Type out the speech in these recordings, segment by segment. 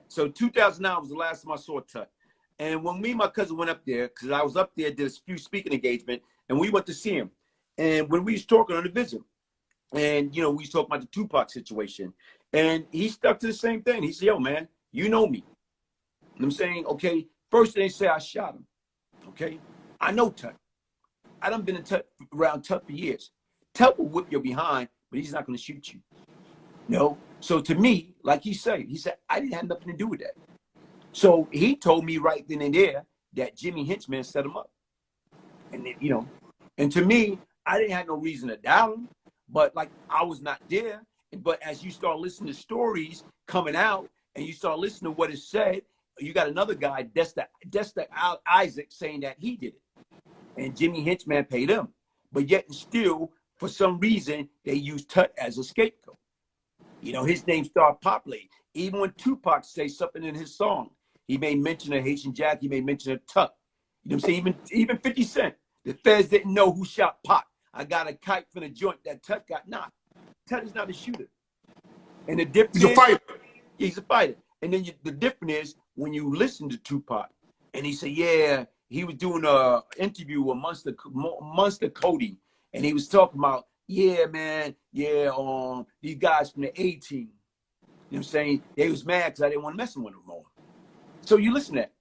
So 2009 was the last time I saw Tut. And when me and my cousin went up there, because I was up there, did a few speaking engagement, and we went to see him. And when we was talking on the visit, and we was talking about the Tupac situation, and he stuck to the same thing. He said, "Yo, man, you know me." And I'm saying, okay, first they say I shot him. Okay, I know Tut. I done been around Tut for years. Tut will whip your behind, but he's not going to shoot you. No. So to me, like he said, I didn't have nothing to do with that. So he told me right then and there that Jimmy Henchman set him up. And then, and to me, I didn't have no reason to doubt him, but like I was not there. But as you start listening to stories coming out and you start listening to what is said, you got another guy, Desta Isaac, saying that he did it. And Jimmy Henchman paid him. But yet and still, for some reason, they used Tut as a scapegoat. His name started populating. Even when Tupac says something in his song, he made mention of Haitian Jack, he made mention of Tut. You know what I'm saying? Even 50 Cent. The feds didn't know who shot Pac. I got a kite from the joint that Tut got knocked. Tut is not a shooter. And the difference he's a fighter. He's a fighter. And then the difference is when you listen to Tupac, and he said, yeah, he was doing an interview with Monster Cody, and he was talking about, yeah, man, yeah, these guys from the A-team. You know what I'm saying? They was mad because I didn't want to mess with them more. So you listen to that.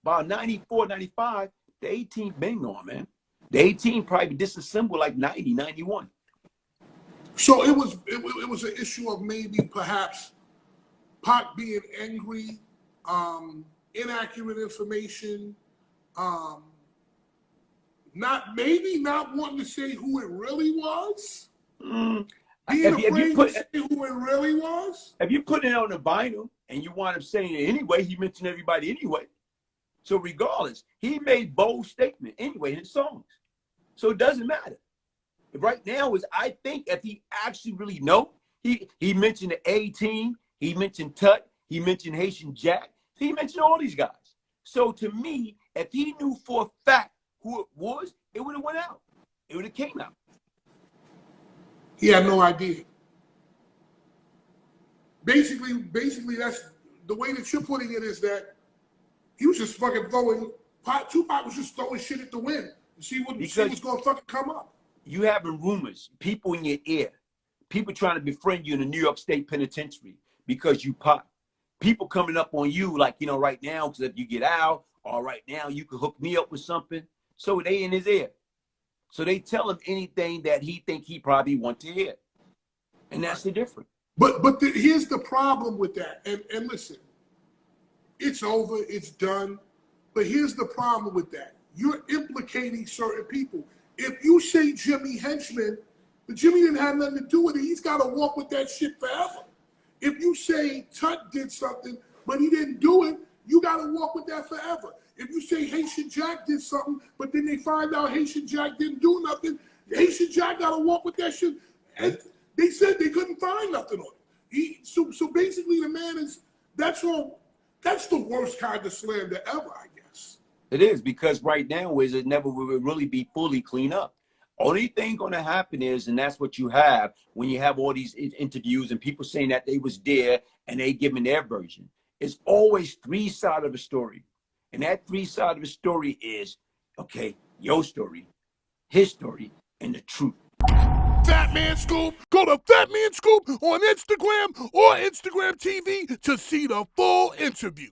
By 94, 95, the A-team been gone, man. The A-team probably disassembled like 90, 91. So it was an issue of maybe perhaps Pac being angry, inaccurate information, not wanting to say who it really was. Being afraid to say who it really was. If you put it on the vinyl and you wind up saying it anyway, he mentioned everybody anyway. So regardless, he made bold statement anyway in his songs. So it doesn't matter. Right now I think if he actually really know, he mentioned the A-team, he mentioned Tut, he mentioned Haitian Jack, he mentioned all these guys. So to me, if he knew for a fact who it was, it would have went out. It would have came out. He had no idea. Basically, that's the way that you're putting it, is that he was just fucking throwing. Tupac was just throwing shit at the wind to see what's going to fucking come up. You having rumors, people in your ear, people trying to befriend you in the New York State Penitentiary because you pop. People coming up on you like, right now, because if you get out, or right now you could hook me up with something. So they in his ear. So they tell him anything that he think he probably want to hear. And that's the difference. But here's the problem with that. And listen, it's over, it's done. But here's the problem with that. You're implicating certain people. If you say Jimmy Henchman, but Jimmy didn't have nothing to do with it, he's got to walk with that shit forever. If you say Tut did something, but he didn't do it, you got to walk with that forever. If you say Haitian Jack did something, but then they find out Haitian Jack didn't do nothing, Haitian Jack got to walk with that shit. And they said they couldn't find nothing on it. So basically the man is, that's the worst kind of slander ever, I guess. It is, because right now is it never will really be fully cleaned up. Only thing going to happen is, and that's what you have when you have all these interviews and people saying that they was there and they giving their version. It's always three sides of a story. And that three sides of a story is, okay, your story, his story, and the truth. Fatman Scoop. Go to Fatman Scoop on Instagram or Instagram TV to see the full interview.